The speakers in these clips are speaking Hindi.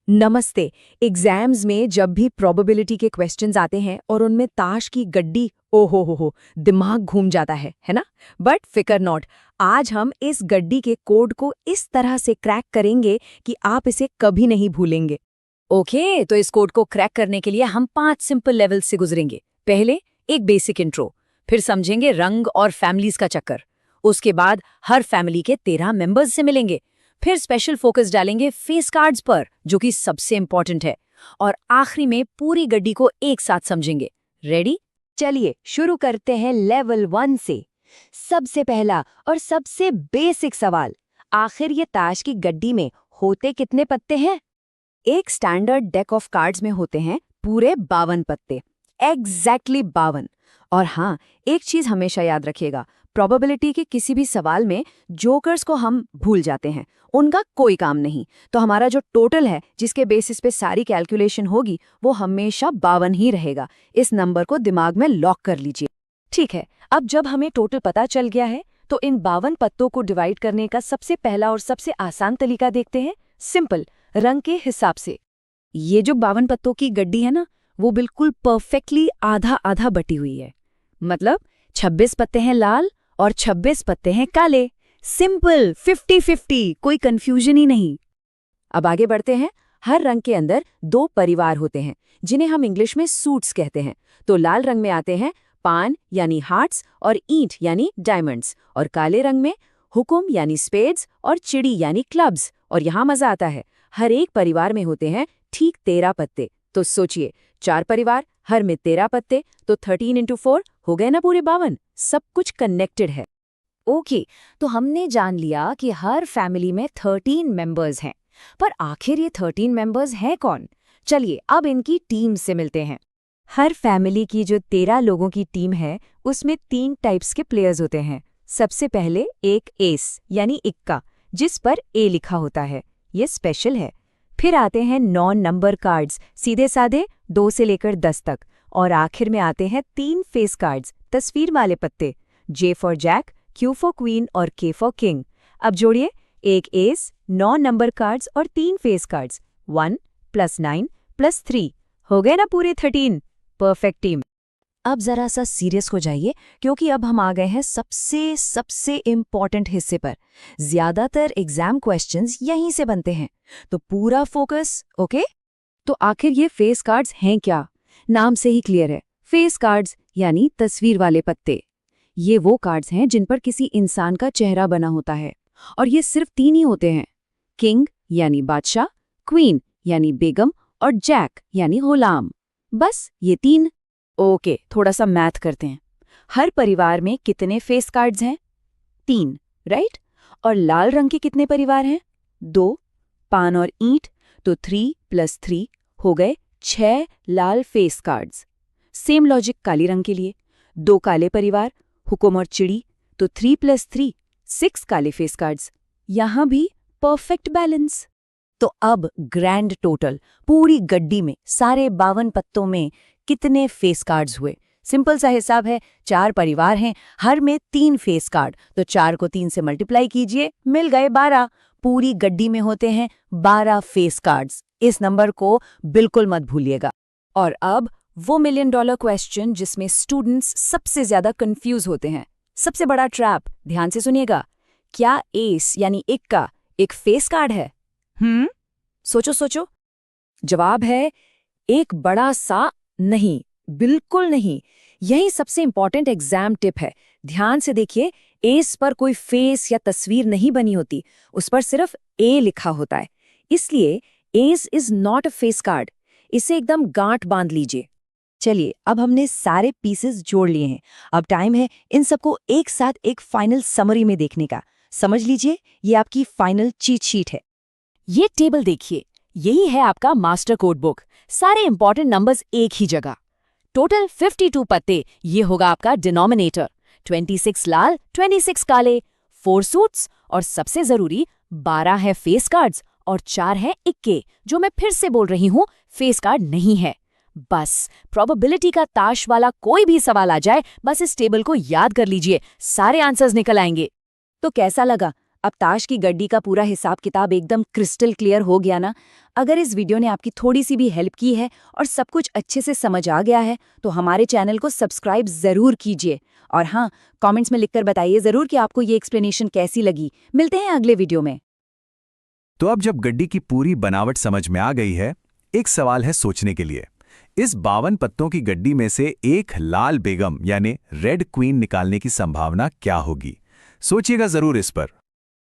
नमस्ते। एग्जाम्स में जब भी प्रोबेबिलिटी के क्वेश्चंस आते हैं और उनमें ताश की गड्डी, ओ हो, दिमाग घूम जाता है ना। बट फिकर नॉट, आज हम इस गड्डी के कोड को इस तरह से क्रैक करेंगे कि आप इसे कभी नहीं भूलेंगे। ओके, तो इस कोड को क्रैक करने के लिए हम 5 सिंपल लेवल्स से गुजरेंगे। पहले एक बेसिक इंट्रो, फिर समझेंगे रंग और फैमिलीज का चक्कर। उसके बाद हर फैमिली के 13 मेंबर्स से मिलेंगे। फिर स्पेशल फोकस डालेंगे फेस कार्ड्स पर, जो कि सबसे इंपॉर्टेंट है। और आखिरी में पूरी गड्डी को एक साथ समझेंगे। रेडी? चलिए शुरू करते हैं लेवल 1 से। सबसे पहला और सबसे बेसिक सवाल, आखिर ये ताश की गड्डी में होते कितने पत्ते हैं? एक स्टैंडर्ड डेक ऑफ कार्ड्स में होते हैं पूरे 52 पत्ते, एग्जैक्टली 52। और हाँ, एक चीज हमेशा याद रखिएगा, प्रोबेबिलिटी के किसी भी सवाल में जोकर्स को हम भूल जाते हैं, उनका कोई काम नहीं। तो हमारा जो टोटल है, जिसके बेसिस पे सारी कैलकुलेशन होगी, वो हमेशा 52 ही रहेगा। इस नंबर को दिमाग में लॉक कर लीजिए। ठीक है, अब जब हमें टोटल पता चल गया है, तो इन 52 पत्तों को डिवाइड करने का सबसे पहला और सबसे आसान तरीका देखते हैं। सिंपल, रंग के हिसाब से। ये जो 52 पत्तों की गड्डी है ना, वो बिल्कुल परफेक्टली आधा आधा बटी हुई है। मतलब 26 पत्ते हैं लाल और 26 पत्ते हैं काले। सिंपल 50-50, कोई कंफ्यूजन ही नहीं। अब आगे बढ़ते हैं। हर रंग के अंदर 2 परिवार होते हैं, जिन्हें हम इंग्लिश में सूट्स कहते हैं। तो लाल रंग में आते हैं पान यानी हार्ट्स और ईंट यानी डायमंड्स, और काले रंग में हुकुम यानी स्पेड्स और चिड़ी यानी क्लब्स। और यहाँ मजा आता है, हर एक परिवार में होते हैं ठीक 13 पत्ते। तो सोचिए, 4 परिवार, हर में 13 पत्ते, तो 13 × 4 हो गए ना पूरे 52। सब कुछ कनेक्टेड है। ओके, तो हमने जान लिया कि हर फैमिली में 13 मेंबर्स हैं। पर आखिर ये 13 मेंबर्स हैं कौन? चलिए अब इनकी टीम से मिलते हैं। हर फैमिली की जो 13 लोगों की टीम है, उसमें 3 टाइप्स के प्लेयर्स होते हैं। सबसे पहले एक एस यानी इक्का, जिस पर ए लिखा होता है, ये स्पेशल है। फिर आते हैं नॉन नंबर कार्ड्स, सीधे साधे 2 से लेकर 10 तक। और आखिर में आते हैं 3 फेस कार्ड्स, तस्वीर वाले पत्ते, J for jack, Q for queen और के फॉर किंग। अब जोड़िए, एक एस, 9 नंबर कार्ड्स और 3 फेस कार्ड्स, 1 + 9 + 3, हो गए ना पूरे 13। Perfect team. अब जरा सा सीरियस हो जाइए, क्योंकि अब हम आ गए हैं सबसे इम्पॉर्टेंट हिस्से पर। ज्यादातर एग्जाम क्वेश्चंस यहीं से बनते हैं, तो पूरा फोकस। ओके, तो आखिर ये फेस कार्ड्स हैं क्या? नाम से ही क्लियर है, फेस कार्ड्स यानी तस्वीर वाले पत्ते। ये वो कार्ड्स हैं जिन पर किसी इंसान का चेहरा बना होता है, और ये सिर्फ 3 ही होते हैं। किंग यानी बादशाह, क्वीन यानी बेगम और जैक यानी गुलाम। बस ये 3। ओके, थोड़ा सा मैथ करते हैं। हर परिवार में कितने फेस कार्ड्स हैं? 3, राइट? और लाल रंग के कितने परिवार हैं? 2, पान और ईंट, तो 3 + 3 हो गए 6 लाल फेस कार्ड्स। सेम लॉजिक काली रंग के लिए, 2 काले परिवार, हुकुम और चिड़ी, तो 3 + 3 6 काले फेस कार्ड्स। यहां भी परफेक्ट बैलेंस। तो अब ग्रैंड टोटल, पूरी गड्डी में सारे 52 पत्तों में कितने फेस कार्ड्स हुए? सिंपल सा हिसाब है, 4 परिवार हैं, हर में 3 फेस कार्ड, तो 4 को 3 से मल्टीप्लाई कीजिए, मिल गए 12। पूरी गड्डी में होते हैं 12 फेस कार्ड्स। इस नंबर को बिल्कुल मत भूलिएगा। और अब वो $1 मिलियन क्वेश्चन, जिसमें स्टूडेंट्स सबसे ज्यादा कंफ्यूज होते हैं। सबसे बड़ा ट्रैप, ध्यान से सुनिएगा। क्या एस यानी इक्का एक फेस कार्ड है? सोचो। जवाब है एक बड़ा सा नहीं, बिल्कुल नहीं। यही सबसे इंपॉर्टेंट एग्जाम टिप है। ध्यान से देखिए, एस पर कोई फेस या तस्वीर नहीं बनी होती, उस पर सिर्फ ए लिखा होता है। इसलिए S is not a face card. इसे एकदम गांठ बांध लीजिए। चलिए, अब हमने सारे पीसेस जोड़ लिए हैं। अब टाइम है इन सबको एक साथ एक फाइनल समरी में देखने का। समझ लीजिए, ये आपकी फाइनल चीट शीट है। ये टेबल देखिए, यही है आपका मास्टर कोड बुक। सारे इंपॉर्टेंट नंबर्स एक ही जगह। टोटल 52 पत्ते, ये होगा आपका डिनोमिनेटर। 26 लाल, 26 काले, 4 सूट्स, और सबसे जरूरी 12 है फेस कार्ड्स और 4 है इक्के, जो मैं फिर से बोल रही हूं, फेस कार्ड नहीं है। बस प्रोबेबिलिटी का ताश वाला कोई भी सवाल आ जाए, बस इस टेबल को याद कर लीजिए, सारे आंसर्स निकल आएंगे। तो कैसा लगा? अब ताश की गड्डी का पूरा हिसाब किताब एकदम क्रिस्टल क्लियर हो गया ना? अगर इस वीडियो ने आपकी थोड़ी सी भी हेल्प की है और सब कुछ अच्छे से समझ आ गया है तो हमारे चैनल को सब्सक्राइब ज़रूर कीजिए। और हाँ, कमेंट्स में लिखकर बताइए ज़रूर कि आपको ये एक्सप्लेनेशन कैसी लगी। मिलते हैं अगले वीडियो में। तो अब जब गड्डी की पूरी बनावट समझ में आ गई है, एक सवाल है सोचने के लिए। इस 52 पत्तों की गड्डी में से एक लाल बेगम यानी रेड क्वीन निकालने की संभावना क्या होगी? सोचिएगा जरूर इस पर।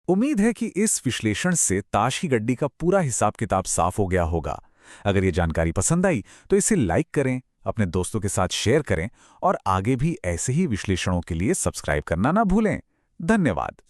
उम्मीद है कि इस विश्लेषण से ताश की गड्डी का पूरा हिसाब किताब साफ हो गया होगा। अगर ये जानकारी पसंद आई तो इसे लाइक करें, अपने दोस्तों के साथ शेयर करें और आगे भी ऐसे ही विश्लेषणों के लिए सब्सक्राइब करना ना भूलें। धन्यवाद।